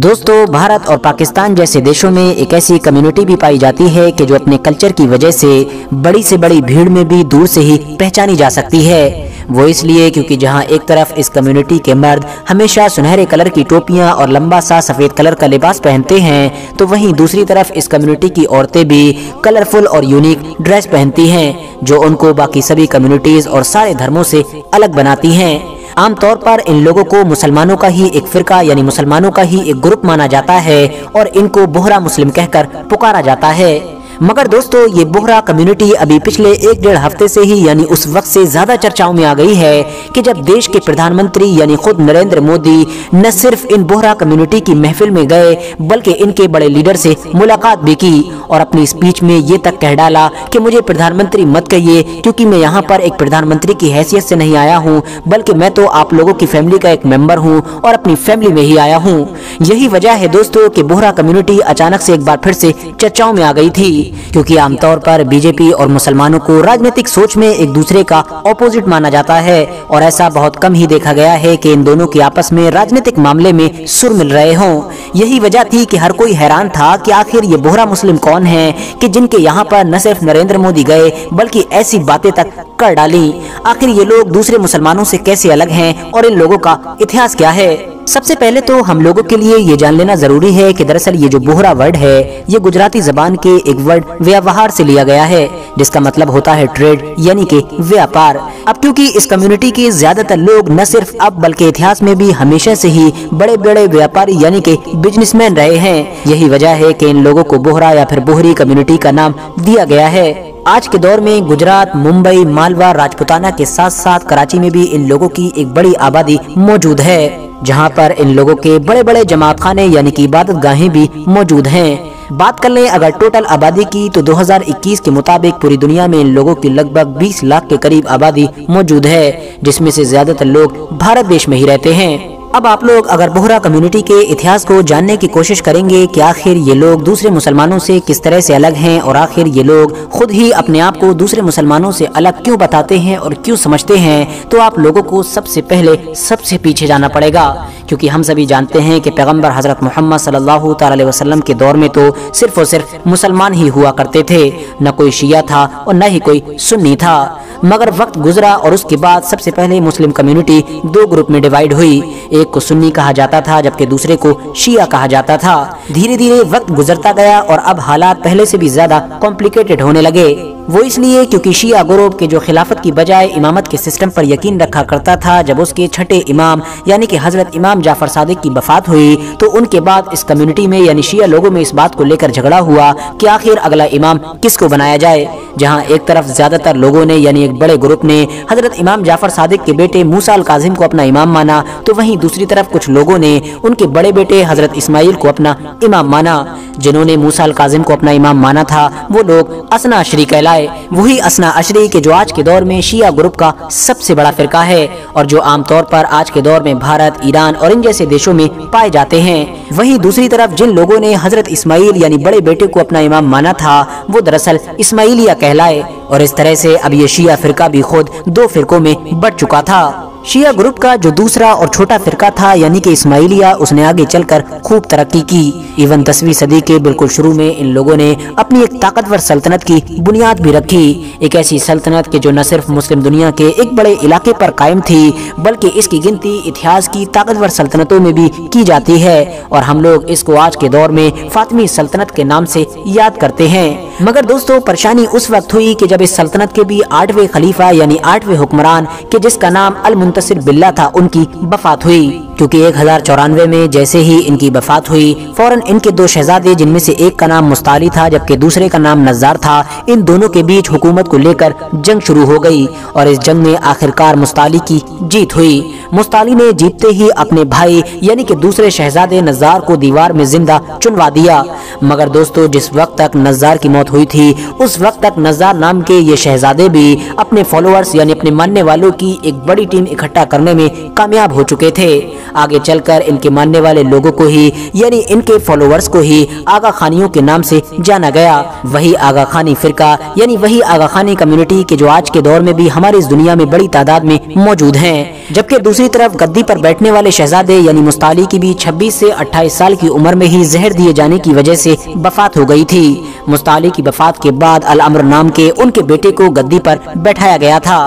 दोस्तों, भारत और पाकिस्तान जैसे देशों में एक ऐसी कम्युनिटी भी पाई जाती है कि जो अपने कल्चर की वजह से बड़ी भीड़ में भी दूर से ही पहचानी जा सकती है। वो इसलिए क्योंकि जहां एक तरफ इस कम्युनिटी के मर्द हमेशा सुनहरे कलर की टोपियां और लंबा सा सफेद कलर का लिबास पहनते हैं, तो वहीं दूसरी तरफ इस कम्युनिटी की औरतें भी कलरफुल और यूनिक ड्रेस पहनती हैं, जो उनको बाकी सभी कम्युनिटीज और सारे धर्मों से अलग बनाती हैं। आमतौर पर इन लोगों को मुसलमानों का ही एक फिरका यानी मुसलमानों का ही एक ग्रुप माना जाता है और इनको बोहरा मुस्लिम कहकर पुकारा जाता है। मगर दोस्तों, ये बोहरा कम्युनिटी अभी पिछले 1-1.5 हफ्ते से ही यानी उस वक्त से ज्यादा चर्चाओं में आ गई है कि जब देश के प्रधानमंत्री यानी खुद नरेंद्र मोदी न सिर्फ इन बोहरा कम्युनिटी की महफिल में गए बल्कि इनके बड़े लीडर से मुलाकात भी की और अपनी स्पीच में ये तक कह डाला कि मुझे प्रधानमंत्री मत कहिए, क्योंकि मैं यहाँ पर एक प्रधानमंत्री की हैसियत से नहीं आया हूँ, बल्कि मैं तो आप लोगों की फैमिली का एक मेंबर हूँ और अपनी फैमिली में ही आया हूँ। यही वजह है दोस्तों कि बोहरा कम्युनिटी अचानक से एक बार फिर से चर्चाओं में आ गई थी, क्योंकि आमतौर पर बीजेपी और मुसलमानों को राजनीतिक सोच में एक दूसरे का ऑपोजिट माना जाता है और ऐसा बहुत कम ही देखा गया है कि इन दोनों के आपस में राजनीतिक मामले में सुर मिल रहे हों। यही वजह थी कि हर कोई हैरान था कि आखिर ये बोहरा मुस्लिम कौन है कि जिनके यहाँ पर न सिर्फ नरेंद्र मोदी गए बल्कि ऐसी बातें तक कर डाली। आखिर ये लोग दूसरे मुसलमानों से कैसे अलग हैं और इन लोगों का इतिहास क्या है। सबसे पहले तो हम लोगों के लिए ये जान लेना जरूरी है कि दरअसल ये जो बोहरा वर्ड है ये गुजराती जबान के एक वर्ड व्यवहार से लिया गया है, जिसका मतलब होता है ट्रेड यानी कि व्यापार। अब क्योंकि इस कम्युनिटी के ज्यादातर लोग न सिर्फ अब बल्कि इतिहास में भी हमेशा से ही बड़े बड़े व्यापारी यानी कि बिजनेसमैन रहे हैं, यही वजह है कि इन लोगों को बोहरा या फिर बोहरी कम्युनिटी का नाम दिया गया है। आज के दौर में गुजरात, मुंबई, मालवा, राजपुताना के साथ साथ कराची में भी इन लोगों की एक बड़ी आबादी मौजूद है, जहां पर इन लोगों के बड़े बड़े जमात खाने यानी कि इबादत गाहें भी मौजूद हैं। बात कर लें अगर टोटल आबादी की तो 2021 के मुताबिक पूरी दुनिया में इन लोगों की लगभग 20 लाख के करीब आबादी मौजूद है, जिसमें से ज्यादातर लोग भारत देश में ही रहते हैं। अब आप लोग अगर बोहरा कम्युनिटी के इतिहास को जानने की कोशिश करेंगे कि आखिर ये लोग दूसरे मुसलमानों से किस तरह से अलग हैं और आखिर ये लोग खुद ही अपने आप को दूसरे मुसलमानों से अलग क्यों बताते हैं और क्यों समझते हैं, तो आप लोगों को सबसे पहले सबसे पीछे जाना पड़ेगा, क्योंकि हम सभी जानते हैं कि पैगंबर हजरत मोहम्मद सल्लल्लाहु अलैहि वसल्लम के दौर में तो सिर्फ और सिर्फ मुसलमान ही हुआ करते थे, न कोई शिया था और न ही कोई सुन्नी था। मगर वक्त गुजरा और उसके बाद सबसे पहले मुस्लिम कम्युनिटी 2 ग्रुप में डिवाइड हुई। एक को सुन्नी कहा जाता था जबकि दूसरे को शिया कहा जाता था। धीरे धीरे वक्त गुजरता गया और अब हालात पहले से भी ज्यादा कॉम्प्लिकेटेड होने लगे। वो इसलिए क्योंकि शिया ग्रुप के जो खिलाफत की बजाय इमामत के सिस्टम पर यकीन रखा करता था, जब उसके छठे इमाम यानी कि हजरत इमाम जाफर सादिक की वफात हुई तो उनके बाद इस कम्युनिटी में यानी शिया लोगों में इस बात को लेकर झगड़ा हुआ कि आखिर अगला इमाम किसको बनाया जाए। जहां एक तरफ ज्यादातर लोगों ने यानी एक बड़े ग्रुप ने हजरत इमाम जाफर सादिक के बेटे मूसा अल काजिम को अपना इमाम माना, तो वहीं दूसरी तरफ कुछ लोगों ने उनके बड़े बेटे हजरत इस्माइल को अपना इमाम माना। जिन्होंने मूसा अल काजिम को अपना इमाम माना था वो लोग असना अशरी कहलाए। वही असना अशरी के जो आज के दौर में शिया ग्रुप का सबसे बड़ा फिरका है और जो आमतौर पर आज के दौर में भारत, ईरान और इन जैसे देशों में पाए जाते हैं। वहीं दूसरी तरफ जिन लोगों ने हजरत इस्माइल यानी बड़े बेटे को अपना इमाम माना था वो दरअसल इस्माइलिया कहलाए और इस तरह से अब ये शिया फिरका भी खुद 2 फिरकों में बढ़ चुका था। शिया ग्रुप का जो दूसरा और छोटा फिरका था यानी कि इस्माइलिया, उसने आगे चलकर खूब तरक्की की। इवन 10वीं सदी के बिल्कुल शुरू में इन लोगों ने अपनी एक ताकतवर सल्तनत की बुनियाद भी रखी। एक ऐसी सल्तनत के जो न सिर्फ मुस्लिम दुनिया के एक बड़े इलाके पर कायम थी बल्कि इसकी गिनती इतिहास की ताकतवर सल्तनतों में भी की जाती है और हम लोग इसको आज के दौर में फातिमी सल्तनत के नाम से याद करते हैं। मगर दोस्तों, परेशानी उस वक्त हुई कि जब इस सल्तनत के भी 8वें खलीफा यानी 8वें हुक्मरान के जिसका नाम अल मुंतसिर बिल्ला था उनकी वफात हुई, क्योंकि 1094 में जैसे ही इनकी वफात हुई फौरन इनके 2 शहजादे जिनमें से एक का नाम मुस्ताली था जबकि दूसरे का नाम नज़ार था, इन दोनों के बीच हुकूमत को लेकर जंग शुरू हो गई और इस जंग में आखिरकार मुस्ताली की जीत हुई। मुस्ताली ने जीतते ही अपने भाई यानी कि दूसरे शहजादे नज़ार को दीवार में जिंदा चुनवा दिया। मगर दोस्तों, जिस वक्त तक नज़ार की मौत हुई थी उस वक्त तक नज़ार नाम के ये शहजादे भी अपने फॉलोअर्स यानी अपने मानने वालों की एक बड़ी टीम इकट्ठा करने में कामयाब हो चुके थे। आगे चलकर इनके मानने वाले लोगों को ही यानी इनके फॉलोअर्स को ही आगा खानियों के नाम से जाना गया। वही आगा खानी फिरका यानी वही आगा खानी कम्युनिटी के जो आज के दौर में भी हमारी इस दुनिया में बड़ी तादाद में मौजूद हैं। जबकि दूसरी तरफ गद्दी पर बैठने वाले शहजादे यानी मुस्ताली की भी 26 से 28 साल की उम्र में ही जहर दिए जाने की वजह से वफात हो गई थी। मुस्ताली की वफात के बाद अल अम्र नाम के उनके बेटे को गद्दी पर बैठाया गया था,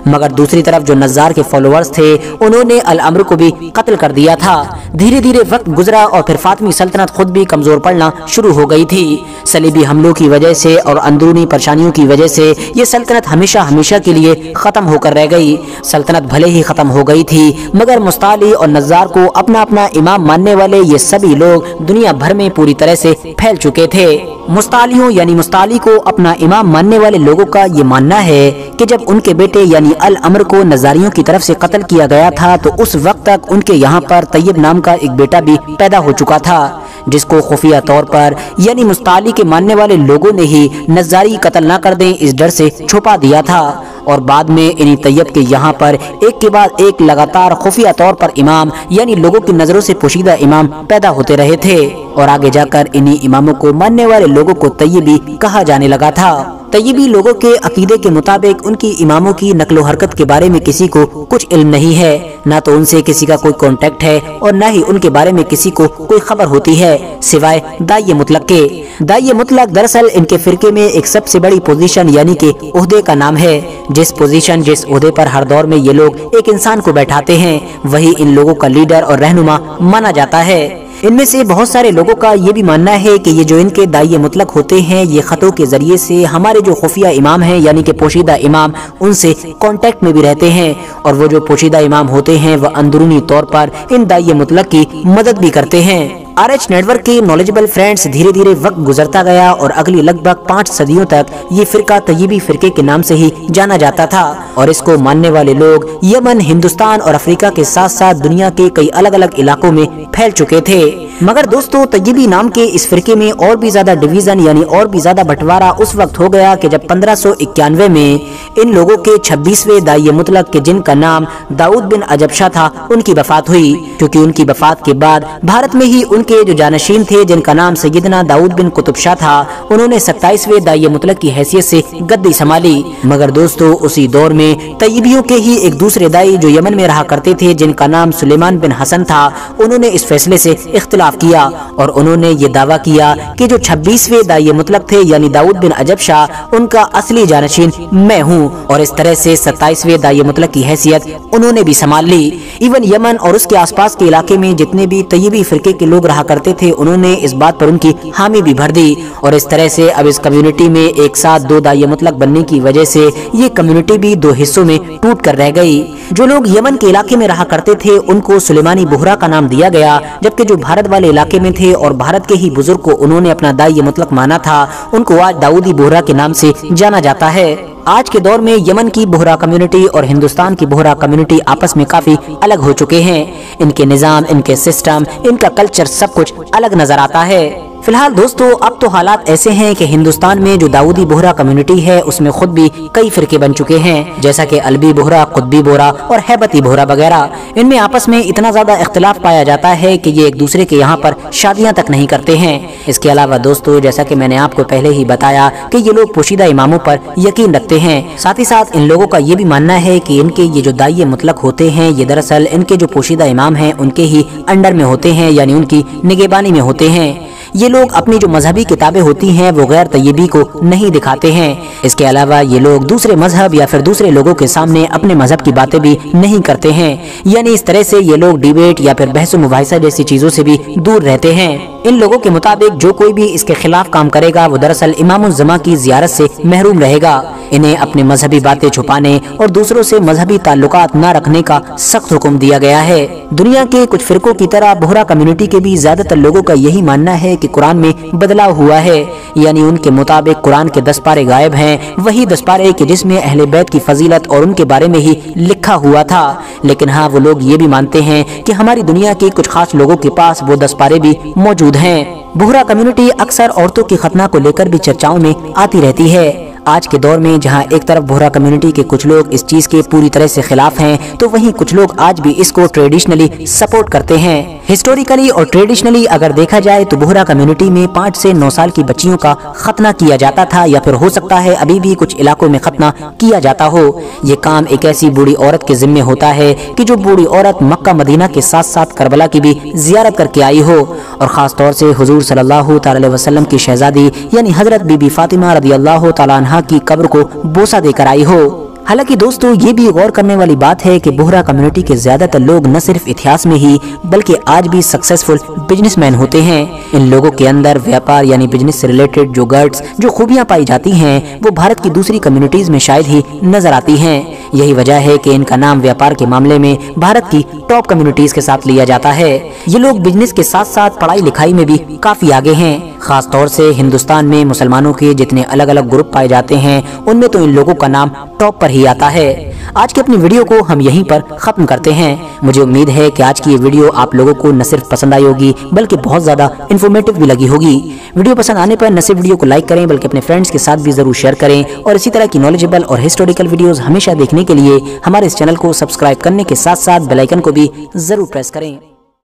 मगर दूसरी तरफ जो नज़ार के फॉलोअर्स थे उन्होंने अल अम्र को भी कत्ल कर दिया था। धीरे धीरे वक्त गुजरा और फिर फातमी सल्तनत खुद भी कमजोर पड़ना शुरू हो गई थी। सलीबी हमलों की वजह से और अंदरूनी परेशानियों की वजह से ये सल्तनत हमेशा हमेशा के लिए खत्म होकर रह गई। सल्तनत भले ही खत्म हो गई थी, मगर मुस्ताली और नज़ार को अपना अपना इमाम मानने वाले ये सभी लोग दुनिया भर में पूरी तरह से फैल चुके थे। मुस्तालियों यानी मुस्ताली को अपना इमाम मानने वाले लोगों का ये मानना है कि जब उनके बेटे यानी अल अम्र को नज़ारियों की तरफ से कत्ल किया गया था तो उस वक्त तक उनके यहाँ पर तैयब नाम का एक बेटा भी पैदा हो चुका था, जिसको खुफिया तौर पर यानी मुस्ताली के मानने वाले लोगों ने ही नज़ारी कत्ल न कर दें इस डर से छुपा दिया था। और बाद में इन्हीं तैयब के यहाँ पर एक के बाद एक लगातार खुफिया तौर पर इमाम यानी लोगों की नजरों से पोशीदा इमाम पैदा होते रहे थे और आगे जाकर इन्हीं इमामों को मानने वाले लोगों को तैयबी कहा जाने लगा था। तैयबी लोगों के अकीदे के मुताबिक उनकी इमामों की नकलो हरकत के बारे में किसी को कुछ इल्म नहीं है, ना तो उनसे किसी का कोई कांटेक्ट है और ना ही उनके बारे में किसी को कोई खबर होती है सिवाय दाई मुतलक के। दाई मुतलक दरअसल इनके फिरके में एक सबसे बड़ी पोजीशन यानी कि ओहदे का नाम है। जिस ओहदे पर हर दौर में ये लोग एक इंसान को बैठाते हैं वही इन लोगों का लीडर और रहनुमा माना जाता है। इनमें से बहुत सारे लोगों का ये भी मानना है कि ये जो इनके दाई मुतलक होते हैं ये खतों के जरिए से हमारे जो खुफिया इमाम हैं यानी कि पोशीदा इमाम उनसे कांटेक्ट में भी रहते हैं और वो जो पोशीदा इमाम होते हैं वह अंदरूनी तौर पर इन दाई मुतलक की मदद भी करते हैं। RH नेटवर्क के नॉलेजेबल फ्रेंड्स धीरे धीरे वक्त गुजरता गया और अगली लगभग 5 सदियों तक ये फिरका तैयबी फिरके के नाम से ही जाना जाता था और इसको मानने वाले लोग यमन, हिंदुस्तान और अफ्रीका के साथ साथ दुनिया के कई अलग अलग इलाकों में फैल चुके थे। मगर दोस्तों तैयबी नाम के इस फिरके में और भी ज्यादा डिवीजन यानी और भी ज्यादा बंटवारा उस वक्त हो गया कि जब 1591 में इन लोगों के 26वें दाई मुतलक के जिनका नाम दाऊद बिन अजब शाह था उनकी वफात हुई, क्योंकि उनकी वफात के बाद भारत में ही उनके जो जानशीन थे जिनका नाम सैयदना दाऊद बिन कुतुब शाह था उन्होंने 27वें दाई मुतलक की हैसियत से गद्दी संभाली। मगर दोस्तों उसी दौर में तैयबियों के ही एक दूसरे दाई जो यमन में रहा करते थे जिनका नाम सुलेमान बिन हसन था उन्होंने इस फैसले से इख्तिलाफ किया और उन्होंने ये दावा किया कि जो 26वें दाई मुतलक थे यानी दाऊद बिन अजब शाह उनका असली जानशीन मैं हूँ और इस तरह से 27वें दाई मुतलक की हैसियत उन्होंने भी संभाल ली। इवन यमन और उसके आसपास के इलाके में जितने भी तैयबी फिरके के लोग रहा करते थे उन्होंने इस बात पर उनकी हामी भी भर दी और इस तरह से अब इस कम्युनिटी में एक साथ 2 दाई मुतलक बनने की वजह से ये कम्युनिटी भी 2 हिस्सों में टूट कर रह गई। जो लोग यमन के इलाके में रहा करते थे उनको सुलेमानी बोहरा का नाम दिया गया, जबकि जो भारत वाले इलाके में थे और भारत के ही बुजुर्ग को उन्होंने अपना दाई मुतलक माना था उनको आज दाऊदी बोहरा के नाम से जाना जाता है। आज के दौर में यमन की बोहरा कम्युनिटी और हिंदुस्तान की बोहरा कम्युनिटी आपस में काफी अलग हो चुके हैं। इनके निजाम, इनके सिस्टम, इनका कल्चर सब कुछ अलग नजर आता है। फिलहाल दोस्तों अब तो हालात ऐसे हैं कि हिंदुस्तान में जो दाऊदी बोहरा कम्युनिटी है उसमें खुद भी कई फिरके बन चुके हैं, जैसा कि अलबी बोहरा, कुतबी बोहरा और हैबती बोहरा वगैरह। इनमें आपस में इतना ज्यादा इख्तिलाफ पाया जाता है कि ये एक दूसरे के यहाँ पर शादियाँ तक नहीं करते हैं। इसके अलावा दोस्तों जैसा कि मैंने आपको पहले ही बताया कि ये लोग पोशीदा इमामों पर यकीन रखते हैं। साथ ही साथ इन लोगों का ये भी मानना है कि इनके ये जो दाई मुतलक होते हैं ये दरअसल इनके जो पोशीदा इमाम हैं उनके ही अंडर में होते हैं यानी उनकी निगहबानी में होते हैं। ये लोग अपनी जो मजहबी किताबें होती हैं वो गैर तैयबी को नहीं दिखाते हैं। इसके अलावा ये लोग दूसरे मजहब या फिर दूसरे लोगों के सामने अपने मजहब की बातें भी नहीं करते हैं, यानी इस तरह से ये लोग डिबेट या फिर बहस मुबाहिसा जैसी चीजों से भी दूर रहते हैं। इन लोगों के मुताबिक जो कोई भी इसके खिलाफ काम करेगा वो दरअसल इमामुज़्ज़मा की ज़ियारत से महरूम रहेगा। इन्हें अपनी मजहबी बातें छुपाने और दूसरों से मजहबी ताल्लुकात न रखने का सख्त हुक्म दिया गया है। दुनिया के कुछ फिरकों की तरह बोहरा कम्युनिटी के भी ज्यादातर लोगों का यही मानना है कि कुरान में बदलाव हुआ है, यानी उनके मुताबिक कुरान के 10 पारे गायब हैं, वही 10 पारे कि जिसमें अहले बैत की फजीलत और उनके बारे में ही लिखा हुआ था। लेकिन हाँ, वो लोग ये भी मानते हैं कि हमारी दुनिया के कुछ खास लोगों के पास वो 10 पारे भी मौजूद हैं। बोहरा कम्युनिटी अक्सर औरतों की खतना को लेकर भी चर्चाओं में आती रहती है। آج کے دور میں جہاں ایک طرف بوہرا کمیونٹی کے کچھ لوگ اس چیز کے پوری طرح سے خلاف ہیں، تو وہیں کچھ لوگ آج بھی اس کو ٹریڈیشنلی سپورٹ کرتے ہیں۔ ہسٹوریکلی اور ٹریڈیشنلی اگر دیکھا جائے تو بوہرا کمیونٹی میں 5 سے 9 سال کی بچیوں کا ختنہ کیا جاتا تھا، یا پھر ہو سکتا ہے ابھی بھی کچھ علاقوں میں ختنہ کیا جاتا ہو۔ یہ کام ایک ایسی بوڑھی عورت کے ذمہ ہوتا ہے کہ جو بوڑھی عورت مکہ مدینہ کے ساتھ ساتھ کربلا کی بھی زیارت کر کے آئی ہو، اور خاص طور سے حضور صلی اللہ تعالی علیہ وسلم کی شہزادی یعنی حضرت بی بی فاطمہ رضی اللہ تعالی عنہا کی قبر کو بوسہ دے کر آئی ہو۔ حالانکہ دوستو یہ بھی غور کرنے والی بات ہے کہ بوہرا کمیونٹی کے زیادہ تر لوگ نہ صرف اتہاس میں ہی بلکہ آج بھی سکسیسفل بزنس مین ہوتے ہیں۔ ان لوگوں کے اندر ویاپار یعنی بزنس سے ریلیٹڈ جو گٹس، جو خوبیاں پائی جاتی ہیں، وہ بھارت کی دوسری کمیونٹیز میں شاید ہی نظر آتی ہیں۔ یہی وجہ ہے کہ ان کا نام ویاپار کے معاملے میں بھارت کی ٹاپ کمیونٹیز کے ساتھ لیا جاتا ہے۔ یہ لوگ بزنس کے ساتھ ساتھ پڑھائی لکھائی میں بھی کافی آگے ہیں۔ خاص طور سے ہندوستان میں مسلمانوں کے جتنے الگ الگ گروپ پائے جاتے ہیں، ان میں تو ان لوگوں کا نام ٹاپ پر ہی آتا ہے۔ آج کی اپنی ویڈیو کو ہم یہیں پر ختم کرتے ہیں۔ مجھے امید ہے کہ آج کی یہ ویڈیو آپ لوگوں کو نہ صرف پسند آئی ہوگی بلکہ بہت زیادہ انفارمیٹیو بھی لگی ہوگی۔ ویڈیو پسند آنے پر نہ صرف ویڈیو کو لائک کریں بلکہ اپنے فرینڈز کے ساتھ بھی ضرور شیئر کریں، اور اسی طرح کی نالجیبل اور ہسٹوریکل ویڈیوز ہمیشہ دیکھنے کے لیے ہمارے اس چینل کو سبسکرائب کرنے کے ساتھ ساتھ بیل آئیکن کو بھی ضرور پریس کریں۔